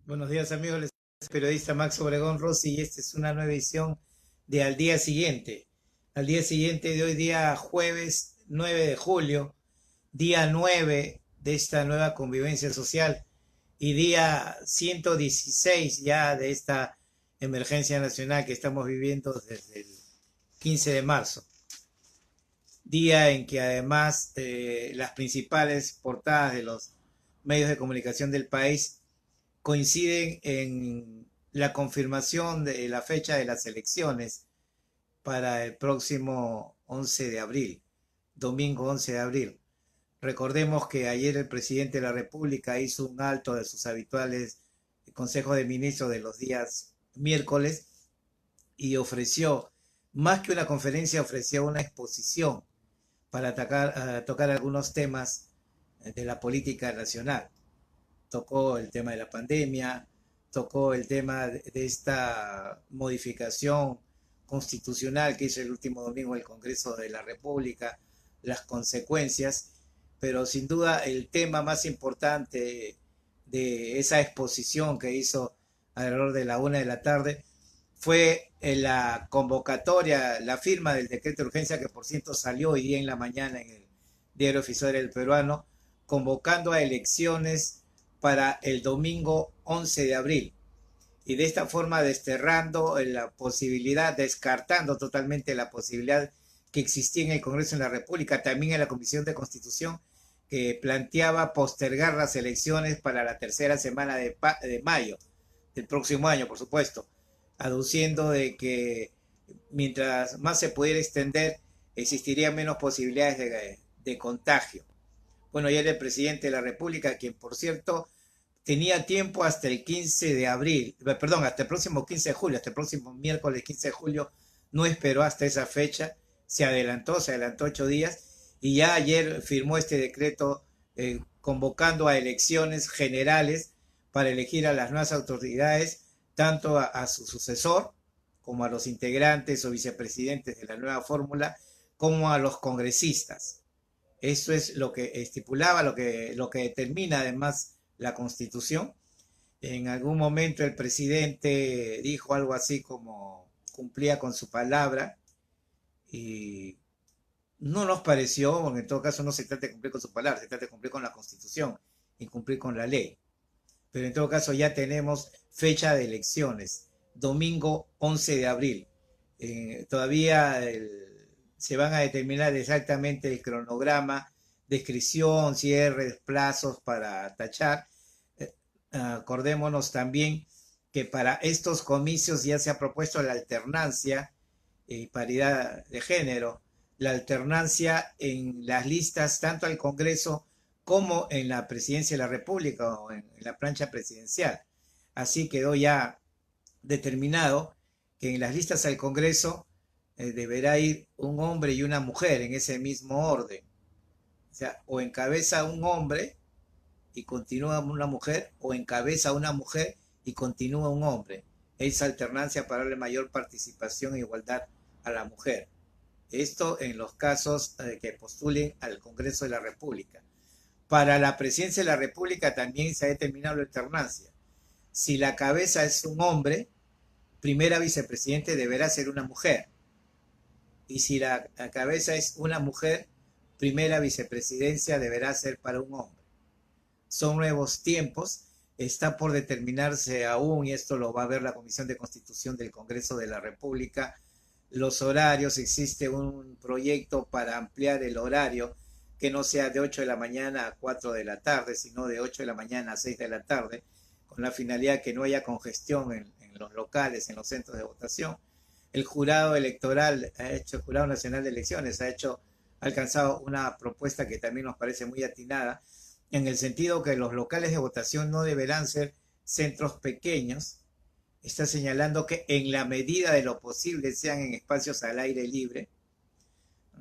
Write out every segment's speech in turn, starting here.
Buenos días amigos, les saluda el periodista Max Obregón Rossi y esta es una nueva edición de Al Día Siguiente. Al día siguiente de hoy día jueves 9 de julio, día 9 de esta nueva convivencia social y día 116 ya de esta emergencia nacional que estamos viviendo desde el 15 de marzo. Día en que además las principales portadas de los medios de comunicación del país coinciden en la confirmación de la fecha de las elecciones para el próximo 11 de abril, domingo 11 de abril. Recordemos que ayer el presidente de la República hizo un alto de sus habituales consejos de ministros de los días miércoles y ofreció, más que una conferencia, ofreció una exposición para tocar algunos temas de la política nacional. Tocó el tema de la pandemia, tocó el tema de esta modificación constitucional que hizo el último domingo el Congreso de la República, las consecuencias, pero sin duda el tema más importante de esa exposición que hizo alrededor de la 1 de la tarde fue la convocatoria, la firma del decreto de urgencia que por cierto salió hoy día en la mañana en el Diario Oficial del Peruano, convocando a elecciones para el domingo 11 de abril. Y de esta forma desterrando la posibilidad, descartando totalmente la posibilidad que existía en el Congreso de la República, también en la Comisión de Constitución, que planteaba postergar las elecciones para la tercera semana de mayo del próximo año, por supuesto, aduciendo de que mientras más se pudiera extender, existirían menos posibilidades de contagio. Bueno, ayer el presidente de la República, quien por cierto tenía tiempo hasta el 15 de abril, perdón, hasta el próximo 15 de julio, hasta el próximo miércoles 15 de julio, no esperó hasta esa fecha, se adelantó 8 días y ya ayer firmó este decreto convocando a elecciones generales para elegir a las nuevas autoridades, tanto a su sucesor como a los integrantes o vicepresidentes de la nueva fórmula, como a los congresistas. Eso es lo que estipulaba, lo que determina además la Constitución. En algún momento el presidente dijo algo así como cumplía con su palabra y no nos pareció, porque en todo caso no se trata de cumplir con su palabra, se trata de cumplir con la Constitución y cumplir con la ley. Pero en todo caso ya tenemos fecha de elecciones, domingo 11 de abril. Todavía se van a determinar exactamente el cronograma, descripción, cierre, plazos para tachar. Acordémonos también que para estos comicios ya se ha propuesto la alternancia y paridad de género, la alternancia en las listas tanto al Congreso como en la presidencia de la República o en la plancha presidencial. Así quedó ya determinado que en las listas al Congreso deberá ir un hombre y una mujer en ese mismo orden. O sea, o encabeza un hombre y continúa una mujer, o encabeza una mujer y continúa un hombre. Esa alternancia para darle mayor participación e igualdad a la mujer. Esto en los casos que postulen al Congreso de la República. Para la presidencia de la República también se ha determinado la alternancia. Si la cabeza es un hombre, primera vicepresidente deberá ser una mujer. Y si la cabeza es una mujer, primera vicepresidencia deberá ser para un hombre. Son nuevos tiempos, está por determinarse aún, y esto lo va a ver la Comisión de Constitución del Congreso de la República, los horarios. Existe un proyecto para ampliar el horario, que no sea de 8 de la mañana a 4 de la tarde, sino de 8 de la mañana a 6 de la tarde, con la finalidad que no haya congestión en los locales, en los centros de votación. El jurado electoral el Jurado Nacional de Elecciones ha alcanzado una propuesta que también nos parece muy atinada, en el sentido que los locales de votación no deberán ser centros pequeños. Está señalando que en la medida de lo posible sean en espacios al aire libre.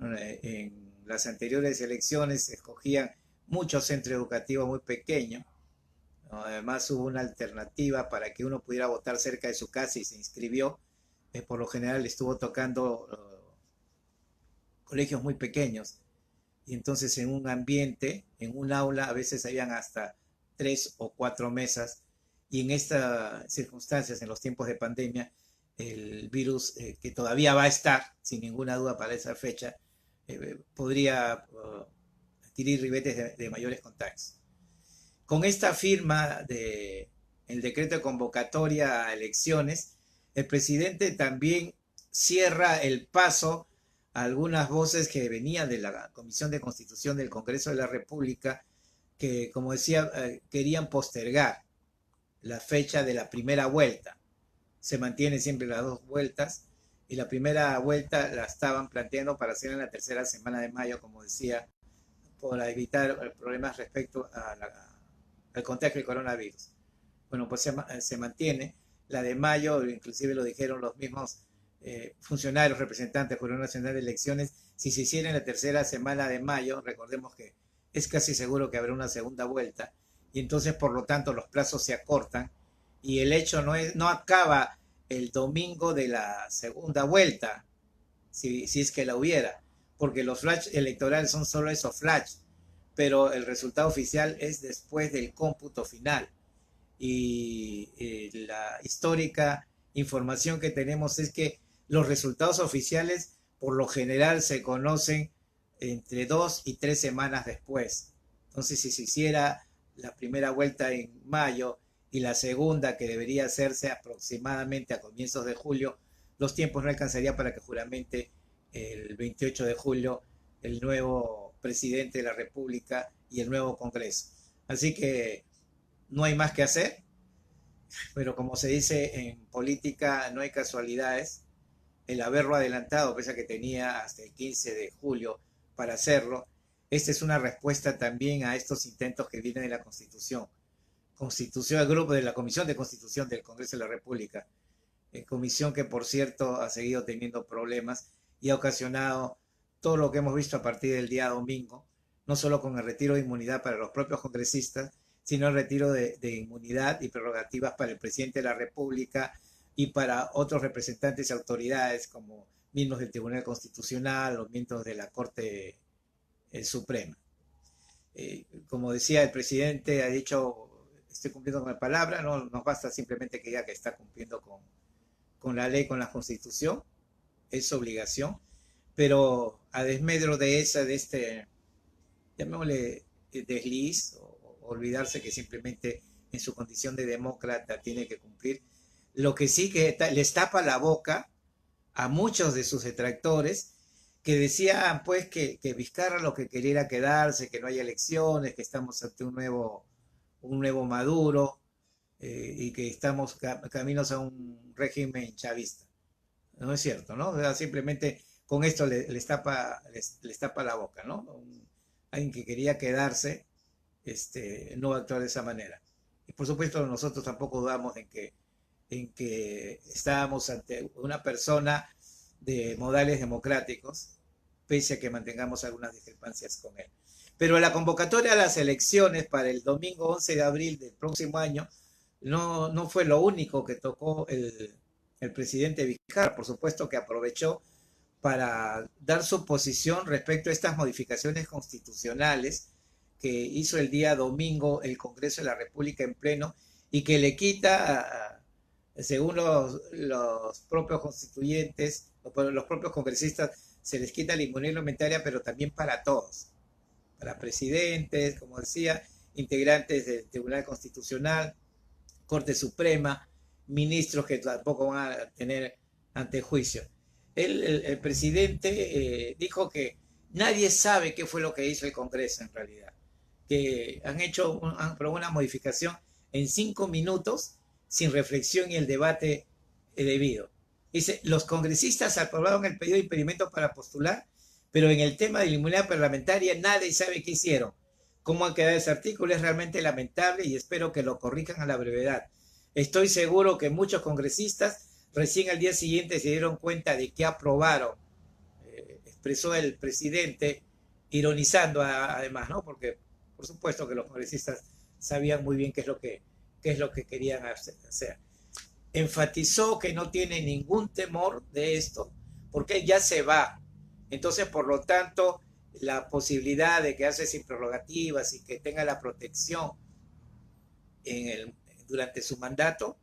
En las anteriores elecciones se escogían muchos centros educativos muy pequeños. Además hubo una alternativa para que uno pudiera votar cerca de su casa y se inscribió. Por lo general estuvo tocando colegios muy pequeños. Y entonces en un ambiente, en un aula, a veces habían hasta 3 o 4 mesas y en estas circunstancias, en los tiempos de pandemia, el virus que todavía va a estar, sin ninguna duda para esa fecha, podría adquirir ribetes de mayores contagios. Con esta firma de el decreto de convocatoria a elecciones, el presidente también cierra el paso a algunas voces que venían de la Comisión de Constitución del Congreso de la República, que, como decía, querían postergar la fecha de la primera vuelta. Se mantienen siempre las dos vueltas, y la primera vuelta la estaban planteando para hacer en la tercera semana de mayo, como decía, para evitar problemas respecto al contagio del coronavirus. Bueno, pues se mantiene. La de mayo, inclusive lo dijeron los mismos funcionarios representantes del Jurado Nacional de Elecciones, si se hiciera en la tercera semana de mayo, recordemos que es casi seguro que habrá una segunda vuelta, y entonces por lo tanto los plazos se acortan, y el hecho no acaba el domingo de la segunda vuelta, si es que la hubiera, porque los flash electorales son solo esos flash, pero el resultado oficial es después del cómputo final. Y la histórica información que tenemos es que los resultados oficiales por lo general se conocen entre 2 y 3 semanas después. Entonces, si se hiciera la primera vuelta en mayo y la segunda, que debería hacerse aproximadamente a comienzos de julio, los tiempos no alcanzarían para que juramente el 28 de julio el nuevo presidente de la República y el nuevo Congreso. Así que no hay más que hacer, pero como se dice en política, no hay casualidades. El haberlo adelantado, pese a que tenía hasta el 15 de julio para hacerlo, esta es una respuesta también a estos intentos que vienen de la Constitución. Constitución, el grupo de la Comisión de Constitución del Congreso de la República, comisión que por cierto ha seguido teniendo problemas y ha ocasionado todo lo que hemos visto a partir del día domingo, no solo con el retiro de inmunidad para los propios congresistas, sino el retiro de inmunidad y prerrogativas para el presidente de la República y para otros representantes y autoridades como miembros del Tribunal Constitucional o miembros de la Corte Suprema. Como decía el presidente, ha dicho, estoy cumpliendo con la palabra, no nos basta simplemente que diga que está cumpliendo con la ley, con la Constitución, es su obligación, pero a desmedro de este, llamémosle desliz, o olvidarse que simplemente en su condición de demócrata tiene que cumplir, lo que sí que les tapa la boca a muchos de sus detractores que decían pues que Vizcarra lo que quería era quedarse, que no haya elecciones, que estamos ante un nuevo Maduro, y que estamos caminos a un régimen chavista. No es cierto, ¿no? O sea, simplemente con esto les tapa la boca, ¿no? Alguien que quería quedarse no va a actuar de esa manera. Y por supuesto nosotros tampoco dudamos en que estábamos ante una persona de modales democráticos, pese a que mantengamos algunas discrepancias con él. Pero la convocatoria a las elecciones para el domingo 11 de abril del próximo año no fue lo único que tocó el presidente Vizcarra. Por supuesto que aprovechó para dar su posición respecto a estas modificaciones constitucionales que hizo el día domingo el Congreso de la República en pleno y que le quita, según los propios constituyentes, los propios congresistas, se les quita la inmunidad parlamentaria, pero también para todos, para presidentes, como decía, integrantes del Tribunal Constitucional, Corte Suprema, ministros que tampoco van a tener antejuicio. El presidente dijo que nadie sabe qué fue lo que hizo el Congreso en realidad, que han hecho una modificación en 5 minutos sin reflexión y el debate debido. Dice, los congresistas aprobaron el pedido de impedimento para postular, pero en el tema de la inmunidad parlamentaria nadie sabe qué hicieron. Cómo ha quedado ese artículo es realmente lamentable y espero que lo corrijan a la brevedad. Estoy seguro que muchos congresistas recién al día siguiente se dieron cuenta de que aprobaron, expresó el presidente, ironizando además, ¿no? Porque por supuesto que los congresistas sabían muy bien qué es lo que querían hacer. Enfatizó que no tiene ningún temor de esto, porque ya se va. Entonces, por lo tanto, la posibilidad de quedarse sin prerrogativas y que tenga la protección durante su mandato,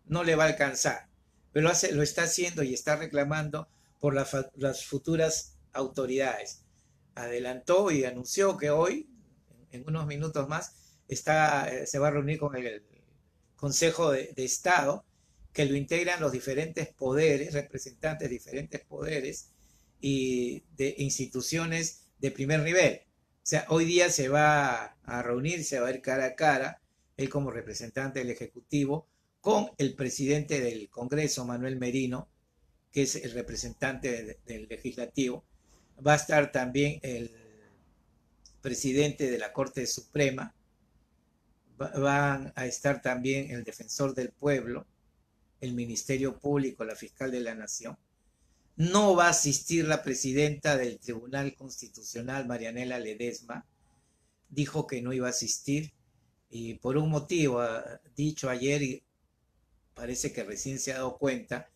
no le va a alcanzar. Pero lo está haciendo y está reclamando por las futuras autoridades. Adelantó y anunció que hoy, en unos minutos más, se va a reunir con el Consejo de Estado, que lo integran los diferentes poderes, representantes de diferentes poderes y de instituciones de primer nivel. O sea, hoy día se va a reunir, se va a ver cara a cara, él como representante del Ejecutivo, con el presidente del Congreso, Manuel Merino, que es el representante del Legislativo. Va a estar también el presidente de la Corte Suprema, van a estar también el defensor del pueblo, el Ministerio Público, la fiscal de la Nación. No va a asistir la presidenta del Tribunal Constitucional, Marianela Ledesma, dijo que no iba a asistir y por un motivo ha dicho ayer y parece que recién se ha dado cuenta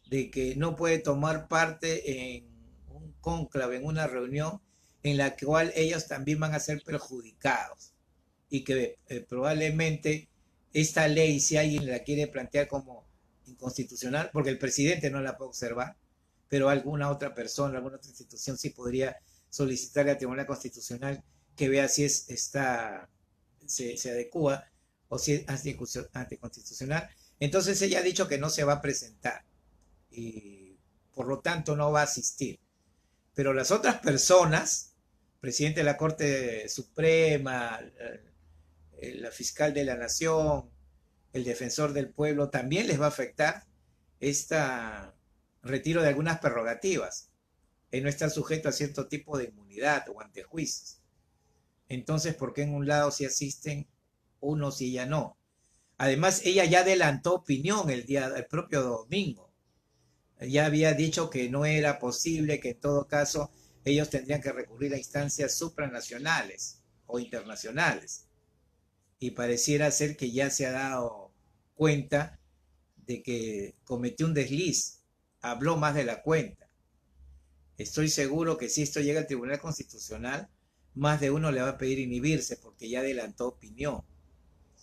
de que no puede tomar parte en un cónclave, en una reunión en la cual ellos también van a ser perjudicados y que probablemente esta ley, si alguien la quiere plantear como inconstitucional, porque el presidente no la puede observar, pero alguna otra persona, alguna otra institución sí podría solicitarle al Tribunal Constitucional que vea si se adecua o si es anticonstitucional. Entonces ella ha dicho que no se va a presentar y por lo tanto no va a asistir. Pero las otras personas, presidente de la Corte Suprema, la fiscal de la Nación, el defensor del pueblo, también les va a afectar este retiro de algunas prerrogativas. Él no está sujeto a cierto tipo de inmunidad o antejuicios. Entonces, ¿por qué en un lado sí asisten unos y ella no? Además, ella ya adelantó opinión el propio domingo. Ya había dicho que no era posible, que en todo caso ellos tendrían que recurrir a instancias supranacionales o internacionales. Y pareciera ser que ya se ha dado cuenta de que cometió un desliz, habló más de la cuenta. Estoy seguro que si esto llega al Tribunal Constitucional, más de uno le va a pedir inhibirse porque ya adelantó opinión.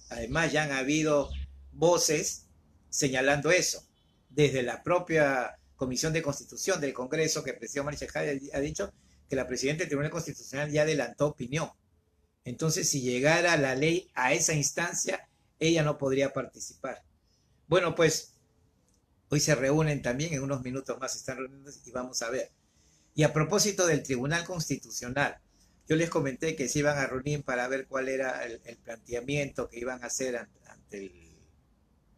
Además, ya han habido voces señalando eso. Desde la propia Comisión de Constitución del Congreso, que presidió Maricha Jade, ha dicho que la presidenta del Tribunal Constitucional ya adelantó opinión. Entonces, si llegara la ley a esa instancia, ella no podría participar. Bueno, pues hoy se reúnen también, en unos minutos más se están reuniendo y vamos a ver. Y a propósito del Tribunal Constitucional, yo les comenté que se iban a reunir para ver cuál era el planteamiento que iban a hacer ante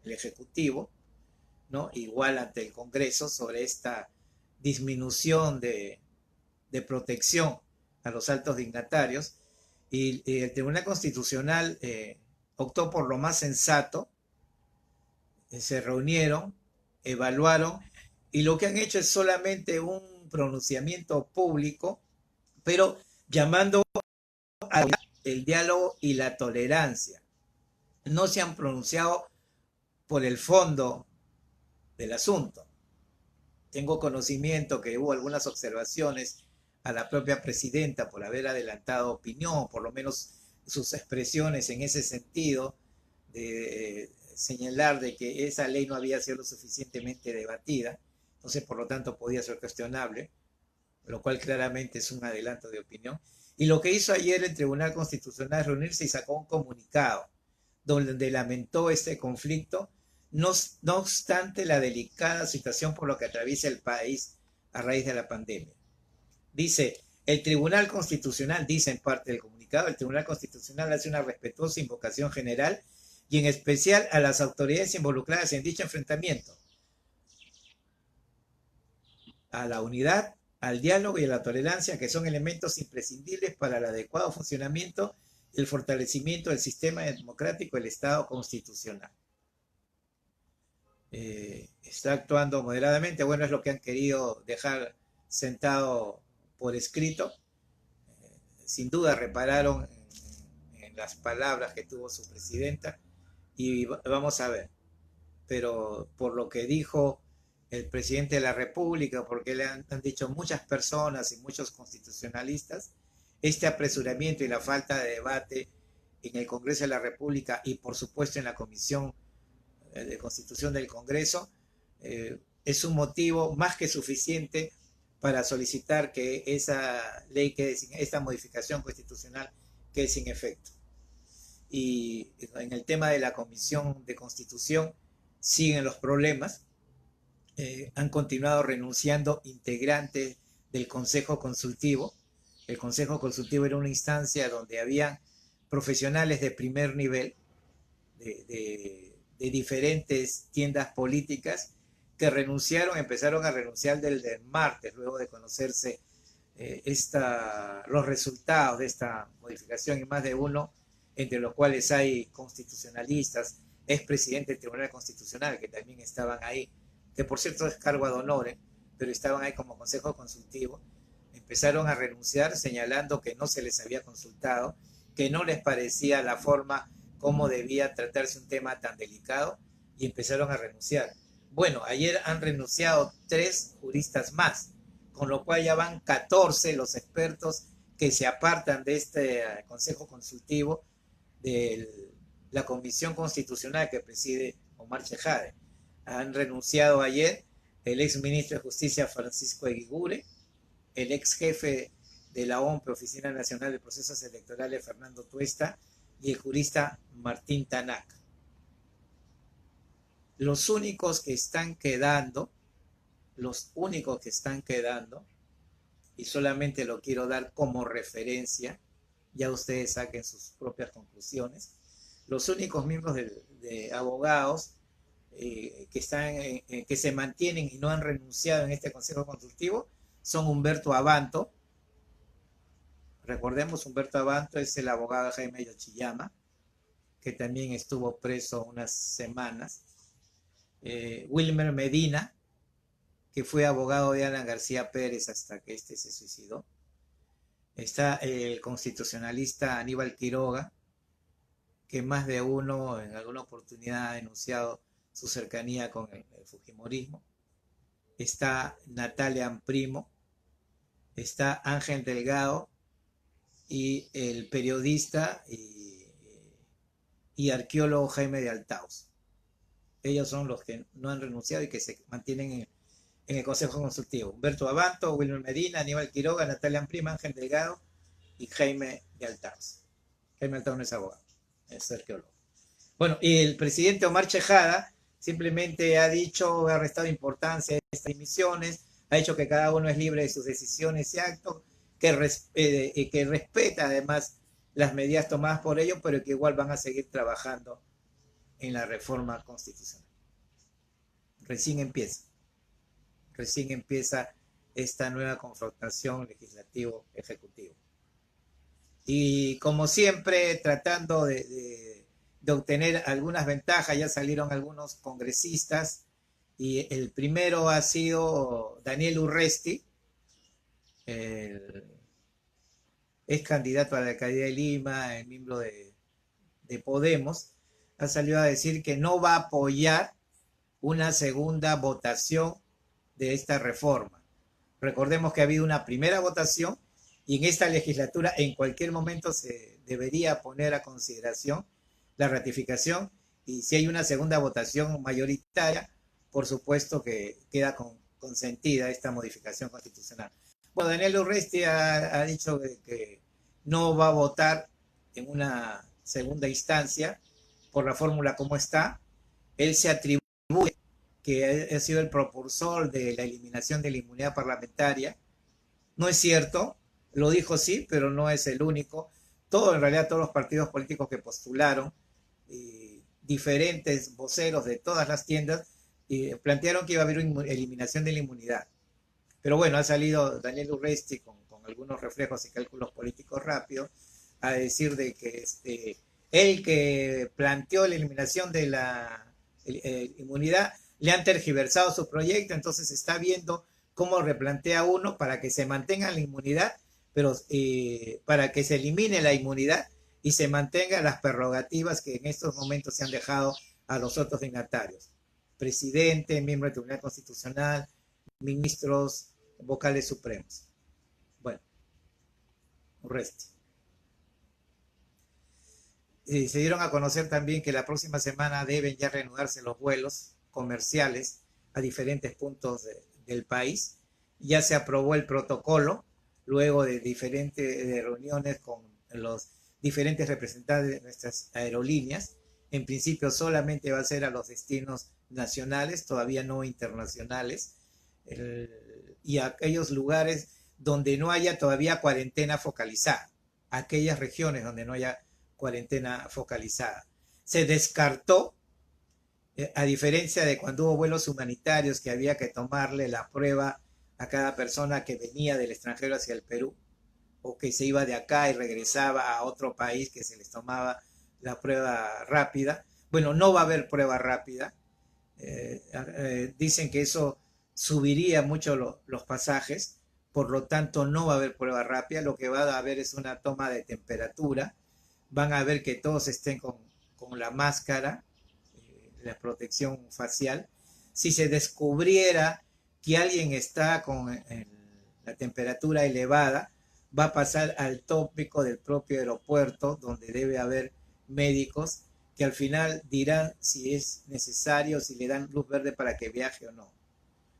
el Ejecutivo, ¿no? Igual ante el Congreso, sobre esta disminución de protección a los altos dignatarios. Y el Tribunal Constitucional optó por lo más sensato, se reunieron, evaluaron, y lo que han hecho es solamente un pronunciamiento público, pero llamando al diálogo y la tolerancia. No se han pronunciado por el fondo del asunto. Tengo conocimiento que hubo algunas observaciones a la propia presidenta por haber adelantado opinión, por lo menos sus expresiones en ese sentido, de señalar de que esa ley no había sido lo suficientemente debatida, entonces por lo tanto podía ser cuestionable, lo cual claramente es un adelanto de opinión. Y lo que hizo ayer el Tribunal Constitucional es reunirse y sacó un comunicado donde lamentó este conflicto, no obstante la delicada situación por la que atraviesa el país a raíz de la pandemia. Dice, el Tribunal Constitucional, dice en parte del comunicado, el Tribunal Constitucional hace una respetuosa invocación general y en especial a las autoridades involucradas en dicho enfrentamiento, a la unidad, al diálogo y a la tolerancia, que son elementos imprescindibles para el adecuado funcionamiento y el fortalecimiento del sistema democrático del Estado constitucional. Está actuando moderadamente, bueno, es lo que han querido dejar sentado por escrito. Sin duda repararon en las palabras que tuvo su presidenta y vamos a ver, pero por lo que dijo el presidente de la República, porque le han dicho muchas personas y muchos constitucionalistas, este apresuramiento y la falta de debate en el Congreso de la República y por supuesto en la Comisión de Constitución del Congreso, es un motivo más que suficiente para solicitar que esa ley esta modificación constitucional quede sin efecto. Y en el tema de la Comisión de Constitución siguen los problemas. Han continuado renunciando integrantes del Consejo Consultivo. El Consejo Consultivo era una instancia donde había profesionales de primer nivel, de diferentes tiendas políticas, que empezaron a renunciar del martes, luego de conocerse los resultados de esta modificación, y más de uno, entre los cuales hay constitucionalistas, expresidente del Tribunal Constitucional, que también estaban ahí, que por cierto es cargo ad honorem, pero estaban ahí como consejo consultivo, empezaron a renunciar señalando que no se les había consultado, que no les parecía la forma como debía tratarse un tema tan delicado, y empezaron a renunciar. Bueno, ayer han renunciado 3 juristas más, con lo cual ya van 14 los expertos que se apartan de este consejo consultivo de la Comisión Constitucional que preside Omar Chejade. Han renunciado ayer el ex ministro de Justicia Francisco Eguigure, el ex jefe de la OMPE, Oficina Nacional de Procesos Electorales, Fernando Tuesta, y el jurista Martín Tanaka. Los únicos que están quedando, y solamente lo quiero dar como referencia, ya ustedes saquen sus propias conclusiones, los únicos miembros de abogados que se mantienen y no han renunciado en este Consejo Consultivo son Humberto Abanto. Recordemos, Humberto Abanto es el abogado Jaime Yoshiyama, que también estuvo preso unas semanas. Wilmer Medina, que fue abogado de Alan García Pérez hasta que este se suicidó. Está el constitucionalista Aníbal Quiroga, que más de uno en alguna oportunidad ha denunciado su cercanía con el fujimorismo. Está Natalia Amprimo, está Ángel Delgado y el periodista y arqueólogo Jaime de Altaos. Ellos son los que no han renunciado y que se mantienen en el Consejo Consultivo. Humberto Abanto, Wilmer Medina, Aníbal Quiroga, Natalia Amprima, Ángel Delgado y Jaime de Altaos. Jaime de Altaos no es abogado, es arqueólogo. Bueno, y el presidente Omar Chejada simplemente ha restado importancia a estas emisiones, ha dicho que cada uno es libre de sus decisiones y actos, que respeta además las medidas tomadas por ellos, pero que igual van a seguir trabajando en la reforma constitucional. Recién empieza esta nueva confrontación legislativo-ejecutivo. Y como siempre, tratando de obtener algunas ventajas, ya salieron algunos congresistas, y el primero ha sido Daniel Urresti, es candidato a la alcaldía de Lima, el miembro de Podemos, ha salido a decir que no va a apoyar una segunda votación de esta reforma. Recordemos que ha habido una primera votación y en esta legislatura en cualquier momento se debería poner a consideración la ratificación, y si hay una segunda votación mayoritaria, por supuesto que queda consentida esta modificación constitucional. Bueno, Daniel Urresti ha dicho que no va a votar en una segunda instancia por la fórmula como está. Él se atribuye que ha sido el propulsor de la eliminación de la inmunidad parlamentaria. No es cierto, lo dijo sí, pero no es el único. En realidad todos los partidos políticos que postularon, diferentes voceros de todas las tiendas, plantearon que iba a haber una eliminación de la inmunidad. Pero bueno, ha salido Daniel Urresti con algunos reflejos y cálculos políticos rápidos a decir de que él que planteó la eliminación de la inmunidad le han tergiversado su proyecto, entonces está viendo cómo replantea uno para que se mantenga la inmunidad, pero para que se elimine la inmunidad y se mantengan las prerrogativas que en estos momentos se han dejado a los otros dignatarios: presidente, miembro del Tribunal Constitucional, ministros, vocales supremos. Bueno, Urresti. Se dieron a conocer también que la próxima semana deben ya reanudarse los vuelos comerciales a diferentes puntos del país. Ya se aprobó el protocolo luego de diferentes reuniones con los diferentes representantes de nuestras aerolíneas. En principio solamente va a ser a los destinos nacionales, todavía no internacionales, y a aquellos lugares donde no haya todavía cuarentena focalizada, aquellas regiones donde no haya cuarentena focalizada. Se descartó, a diferencia de cuando hubo vuelos humanitarios que había que tomarle la prueba a cada persona que venía del extranjero hacia el Perú, o que se iba de acá y regresaba a otro país, que se les tomaba la prueba rápida. Bueno, no va a haber prueba rápida. Dicen que eso subiría mucho los pasajes, por lo tanto no va a haber prueba rápida. Lo que va a haber es una toma de temperatura. Van a ver que todos estén con la máscara, la protección facial. Si se descubriera que alguien está con la temperatura elevada, va a pasar al tópico del propio aeropuerto, donde debe haber médicos que al final dirán si es necesario, si le dan luz verde para que viaje o no.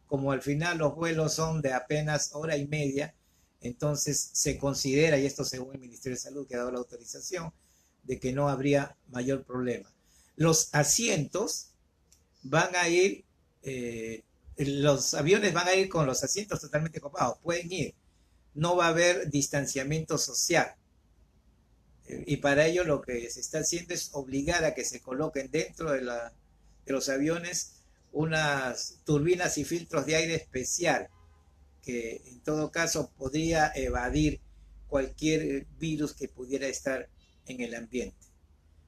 Como al final los vuelos son de apenas hora y media, entonces se considera, y esto según el Ministerio de Salud que ha dado la autorización, de que no habría mayor problema. Los asientos van a ir, los aviones van a ir con los asientos totalmente copados, pueden ir, no va a haber distanciamiento social. Y para ello lo que se está haciendo es obligar a que se coloquen dentro de los aviones unas turbinas y filtros de aire especial, que en todo caso podría evadir cualquier virus que pudiera estar en el ambiente.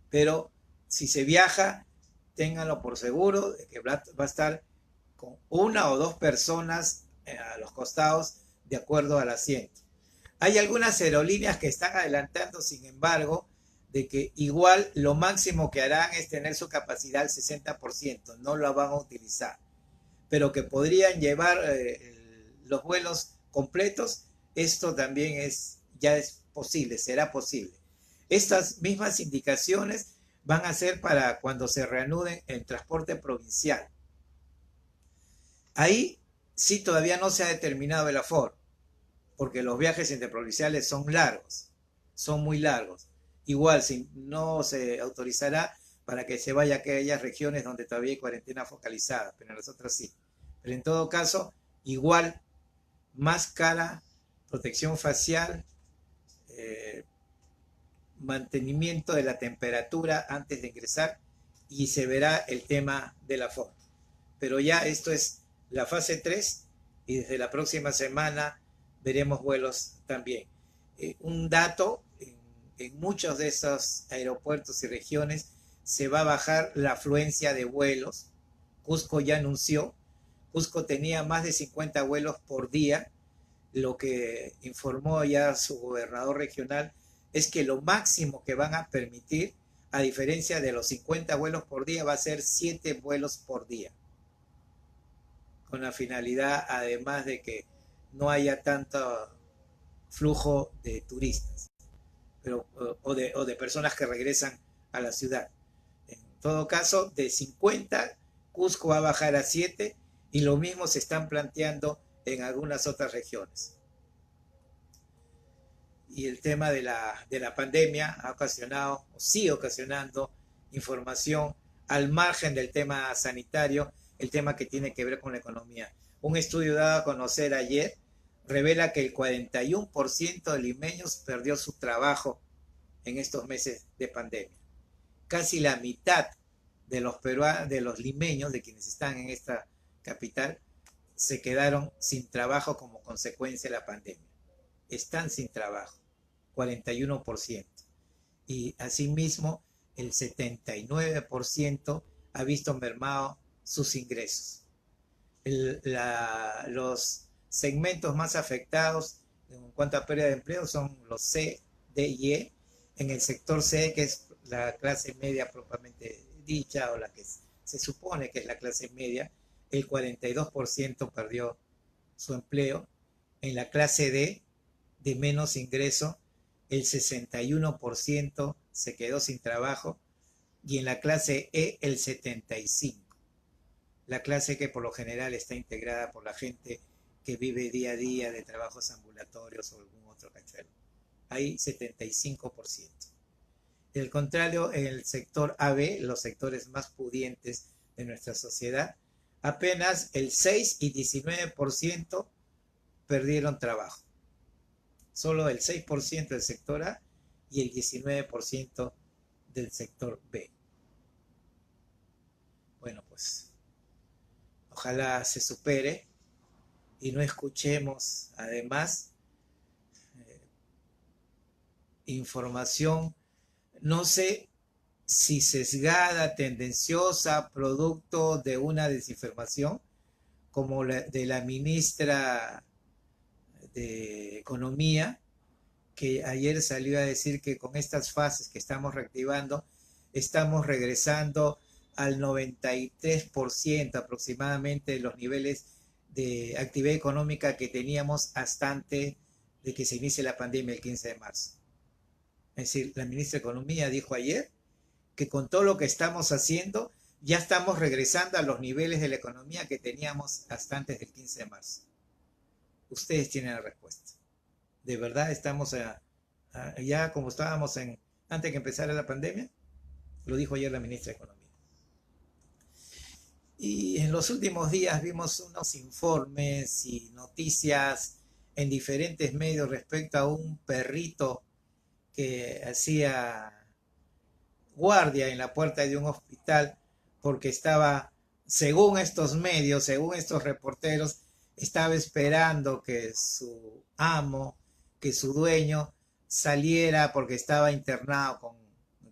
Pero si se viaja, ténganlo por seguro de que va a estar con una o dos personas a los costados de acuerdo al asiento. Hay algunas aerolíneas que están adelantando, sin embargo, de que igual lo máximo que harán es tener su capacidad al 60%, no la van a utilizar, pero que podrían llevar los vuelos completos. Esto también ya es posible, será posible. Estas mismas indicaciones van a ser para cuando se reanude el transporte provincial. Ahí sí todavía no se ha determinado el aforo, porque los viajes interprovinciales son largos, son muy largos. Igual no se autorizará para que se vaya a aquellas regiones donde todavía hay cuarentena focalizada, pero en las otras sí. Pero en todo caso, igual, máscara, protección facial, mantenimiento de la temperatura antes de ingresar, y se verá el tema del aforo. Pero ya esto es la fase 3 y desde la próxima semana veremos vuelos también. Un dato, en muchos de esos aeropuertos y regiones se va a bajar la afluencia de vuelos. Cusco ya anunció, Cusco tenía más de 50 vuelos por día. Lo que informó ya su gobernador regional es que lo máximo que van a permitir, a diferencia de los 50 vuelos por día, va a ser 7 vuelos por día, con la finalidad, además de que no haya tanto flujo de turistas, o de personas que regresan a la ciudad. En todo caso, de 50, Cusco va a bajar a 7, y lo mismo se están planteando en algunas otras regiones. Y el tema de la pandemia ha ocasionado, o sigue ocasionando, información al margen del tema sanitario, el tema que tiene que ver con la economía. Un estudio dado a conocer ayer revela que el 41% de limeños perdió su trabajo en estos meses de pandemia. Casi la mitad de los peruanos, de los limeños, de quienes están en esta capital, se quedaron sin trabajo como consecuencia de la pandemia. Están sin trabajo, 41%. Y asimismo, el 79% ha visto mermado sus ingresos. Los segmentos más afectados en cuanto a pérdida de empleo son los C, D y E. En el sector C, que es la clase media propiamente dicha, o la que se supone que es la clase media, el 42% perdió su empleo. En la clase D, de menos ingreso, el 61% se quedó sin trabajo y en la clase E el 75%. La clase que por lo general está integrada por la gente que vive día a día de trabajos ambulatorios o algún otro cachuelo. Hay 75%. El contrario, en el sector AB, los sectores más pudientes de nuestra sociedad, apenas el 6 y 19% perdieron trabajo. Solo el 6% del sector A y el 19% del sector B. Bueno, pues ojalá se supere y no escuchemos además información, no sé si sesgada, tendenciosa, producto de una desinformación, como la de la ministra de Economía, que ayer salió a decir que con estas fases que estamos reactivando, estamos regresando al 93% aproximadamente de los niveles de actividad económica que teníamos hasta antes de que se inicie la pandemia el 15 de marzo. Es decir, la ministra de Economía dijo ayer que con todo lo que estamos haciendo ya estamos regresando a los niveles de la economía que teníamos hasta antes del 15 de marzo. Ustedes tienen la respuesta. ¿De verdad estamos ya como estábamos antes que empezara la pandemia? Lo dijo ayer la ministra de Economía. Y en los últimos días vimos unos informes y noticias en diferentes medios respecto a un perrito que hacía guardia en la puerta de un hospital porque estaba, según estos medios, según estos reporteros, estaba esperando que su amo, que su dueño saliera porque estaba internado con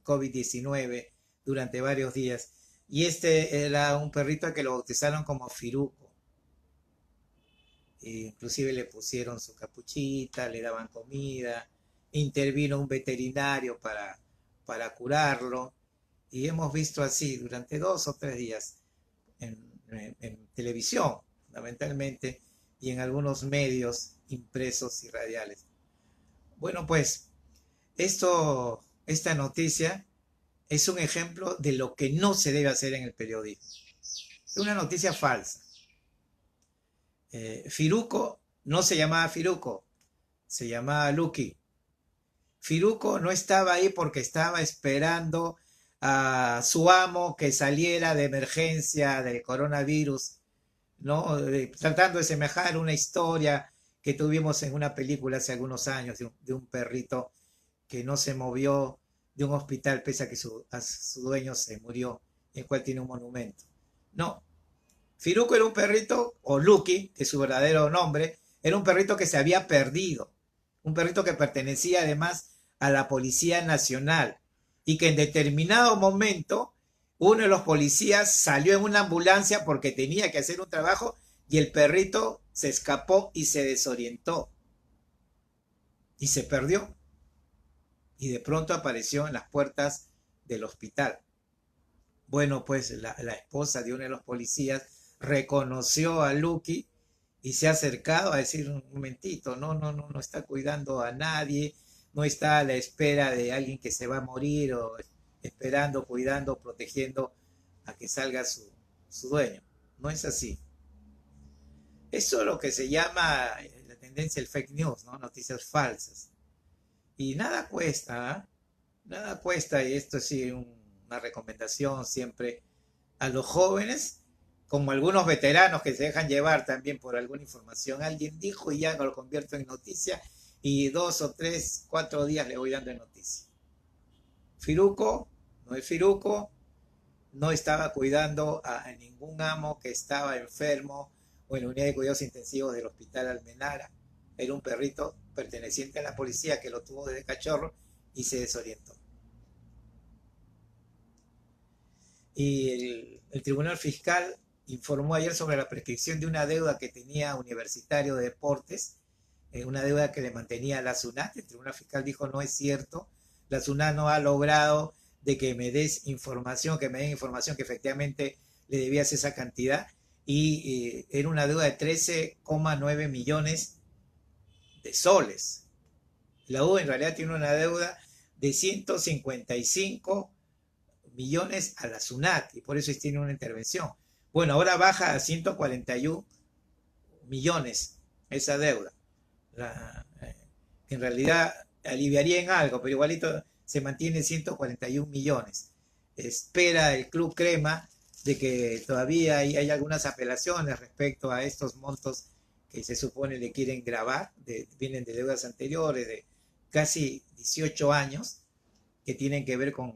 COVID-19 durante varios días. Y este era un perrito que lo bautizaron como Firuco. E inclusive le pusieron su capuchita, le daban comida, intervino un veterinario para curarlo. Y hemos visto así durante 2 o 3 días en televisión, fundamentalmente, y en algunos medios impresos y radiales. Bueno, pues esta noticia es un ejemplo de lo que no se debe hacer en el periodismo. Es una noticia falsa. Firuco no se llamaba Firuco, se llamaba Lucky. Firuco no estaba ahí porque estaba esperando a su amo que saliera de emergencia del coronavirus, ¿no? Tratando de semejar una historia que tuvimos en una película hace algunos años de un perrito que no se movió de un hospital pese a que su dueño se murió, en el cual tiene un monumento. No, Firuco era un perrito, o Lucky, que es su verdadero nombre, era un perrito que se había perdido, un perrito que pertenecía además a la Policía Nacional y que en determinado momento uno de los policías salió en una ambulancia porque tenía que hacer un trabajo y el perrito se escapó y se desorientó y se perdió y de pronto apareció en las puertas del hospital. Bueno, pues la esposa de uno de los policías reconoció a Lucky y se ha acercado a decir: un momentito, no está cuidando a nadie, no está a la espera de alguien que se va a morir o esperando, cuidando, protegiendo a que salga su dueño. No es así. Eso es lo que se llama la tendencia del fake news, ¿no? Noticias falsas. Y nada cuesta, ¿eh? Nada cuesta, y esto sí una recomendación siempre a los jóvenes, como algunos veteranos que se dejan llevar también por alguna información. Alguien dijo y ya lo convierto en noticia y 2 o 3, 4 días le voy dando en noticia. Firuco no es Firuco, no estaba cuidando a ningún amo que estaba enfermo o en la unidad de cuidados intensivos del Hospital Almenara. Era un perrito perteneciente a la policía que lo tuvo desde cachorro y se desorientó. Y el Tribunal Fiscal informó ayer sobre la prescripción de una deuda que tenía Universitario de Deportes, una deuda que le mantenía la SUNAT. El Tribunal Fiscal dijo: no es cierto, la SUNAT no ha logrado de que me des información, que me den información que efectivamente le debías esa cantidad, y era una deuda de 13,9 millones de soles. La U en realidad tiene una deuda de 155 millones a la SUNAT y por eso tiene una intervención. Bueno, ahora baja a 141 millones esa deuda. En realidad aliviaría en algo, pero igualito se mantiene 141 millones. Espera el Club Crema de que todavía hay algunas apelaciones respecto a estos montos que se supone le quieren grabar, vienen de deudas anteriores de casi 18 años, que tienen que ver con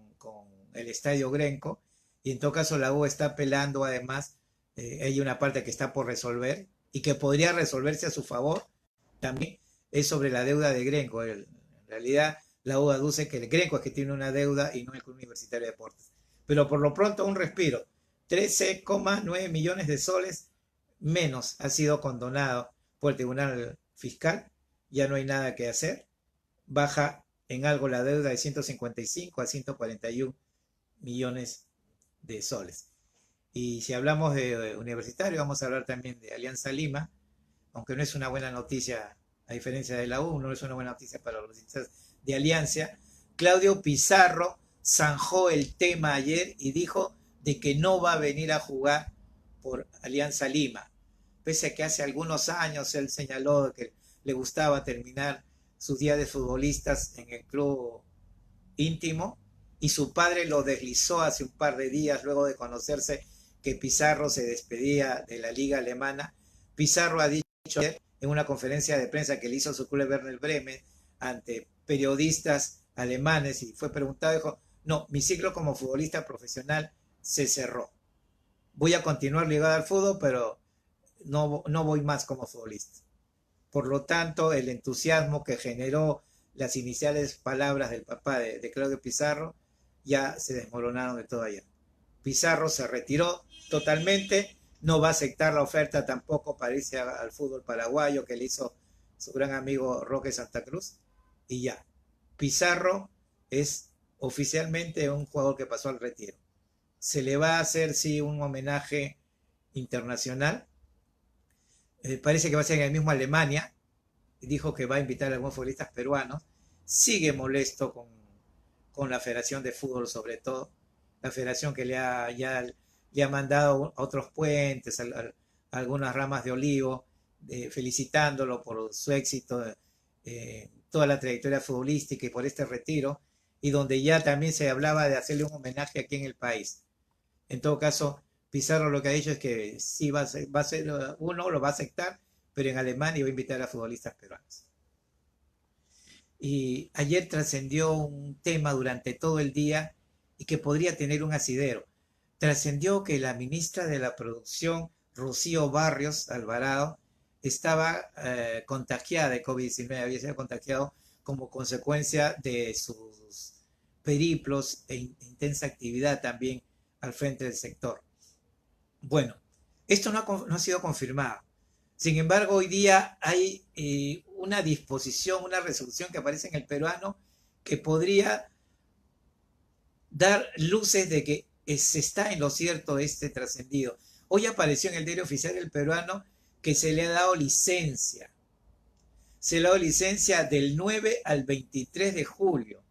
el Estadio Grenco, y en todo caso la U está apelando además, hay una parte que está por resolver y que podría resolverse a su favor también, es sobre la deuda de Grenco. En realidad la U aduce que el Grenco es que tiene una deuda y no el Club Universitario de Deportes. Pero por lo pronto un respiro, 13,9 millones de soles menos ha sido condonado por el Tribunal Fiscal, ya no hay nada que hacer, baja en algo la deuda de 155 a 141 millones de soles. Y si hablamos de universitario, vamos a hablar también de Alianza Lima, aunque no es una buena noticia, a diferencia de la U, no es una buena noticia para los hinchas de Alianza. Claudio Pizarro zanjó el tema ayer y dijo de que no va a venir a jugar por Alianza Lima, pese a que hace algunos años él señaló que le gustaba terminar sus días de futbolistas en el club íntimo, y su padre lo deslizó hace un par de días luego de conocerse que Pizarro se despedía de la liga alemana. Pizarro ha dicho en una conferencia de prensa que le hizo su club Werder Bremen ante periodistas alemanes y fue preguntado, dijo, no, mi ciclo como futbolista profesional se cerró. Voy a continuar ligado al fútbol, pero no voy más como futbolista. Por lo tanto, el entusiasmo que generó las iniciales palabras del papá de Claudio Pizarro ya se desmoronaron de todo ayer. Pizarro se retiró totalmente, no va a aceptar la oferta tampoco para irse al fútbol paraguayo que le hizo su gran amigo Roque Santa Cruz, y ya. Pizarro es oficialmente un jugador que pasó al retiro. Se le va a hacer, sí, un homenaje internacional. Parece que va a ser en el mismo Alemania. Dijo que va a invitar a algunos futbolistas peruanos. Sigue molesto con la Federación de Fútbol, sobre todo. La federación que le ha mandado a otros puentes, a algunas ramas de olivo, felicitándolo por su éxito, toda la trayectoria futbolística y por este retiro, y donde ya también se hablaba de hacerle un homenaje aquí en el país. En todo caso, Pizarro lo que ha dicho es que sí va a ser uno, lo va a aceptar, pero en Alemania va a invitar a futbolistas peruanos. Y ayer trascendió un tema durante todo el día y que podría tener un asidero. Trascendió que la ministra de la Producción, Rocío Barrios Alvarado, estaba contagiada de COVID-19, había sido contagiado como consecuencia de sus periplos e intensa actividad también al frente del sector. Bueno, esto no ha sido confirmado. Sin embargo, hoy día hay una disposición, una resolución que aparece en el peruano que podría dar luces de que se está en lo cierto este trascendido. Hoy apareció en el diario oficial del peruano que se le ha dado licencia. Se le ha dado licencia del 9 al 23 de julio.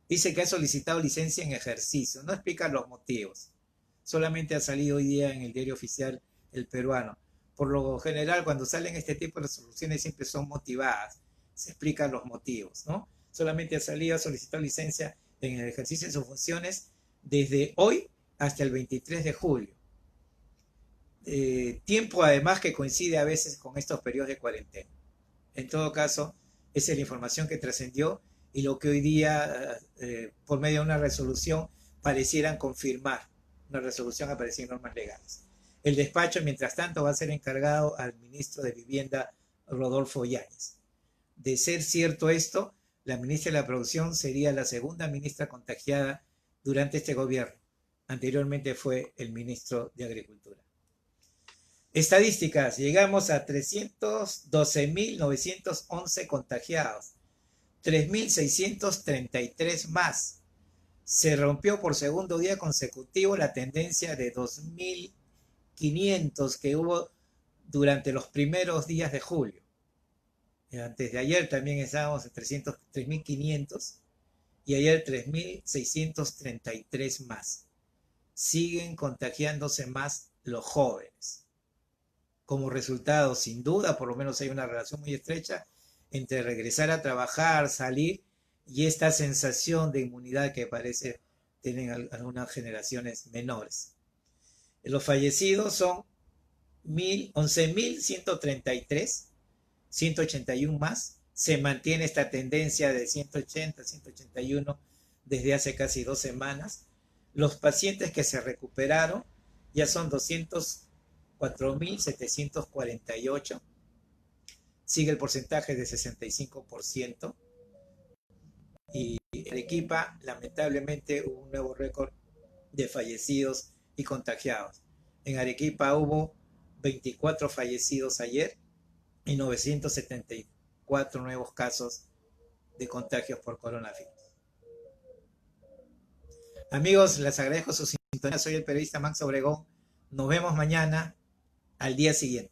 Dice que ha solicitado licencia en ejercicio. No explica los motivos. Solamente ha salido hoy día en el diario oficial el peruano. Por lo general, cuando salen este tipo de resoluciones siempre son motivadas. Se explican los motivos, ¿no? Solamente ha salido, ha solicitado licencia en el ejercicio de sus funciones desde hoy hasta el 23 de julio. Tiempo además que coincide a veces con estos periodos de cuarentena. En todo caso, esa es la información que trascendió y lo que hoy día, por medio de una resolución, parecieran confirmar. Una resolución aparecía en normas legales. El despacho, mientras tanto, va a ser encargado al ministro de Vivienda, Rodolfo Yáñez. De ser cierto esto, la ministra de la Producción sería la segunda ministra contagiada durante este gobierno. Anteriormente fue el ministro de Agricultura. Estadísticas, llegamos a 312.911 contagiados, 3.633 más. Se rompió por segundo día consecutivo la tendencia de 2.500 que hubo durante los primeros días de julio. Antes de ayer también estábamos en 3.500 y ayer 3.633 más. Siguen contagiándose más los jóvenes. Como resultado, sin duda, por lo menos hay una relación muy estrecha entre regresar a trabajar, salir y esta sensación de inmunidad que parece tienen algunas generaciones menores. Los fallecidos son 11.133, 181 más. Se mantiene esta tendencia de 180, 181 desde hace casi 2 semanas. Los pacientes que se recuperaron ya son 204.748. Sigue el porcentaje de 65%. Y en Arequipa, lamentablemente, hubo un nuevo récord de fallecidos y contagiados. En Arequipa hubo 24 fallecidos ayer y 974 nuevos casos de contagios por coronavirus. Amigos, les agradezco su sintonía. Soy el periodista Max Obregón. Nos vemos mañana al día siguiente.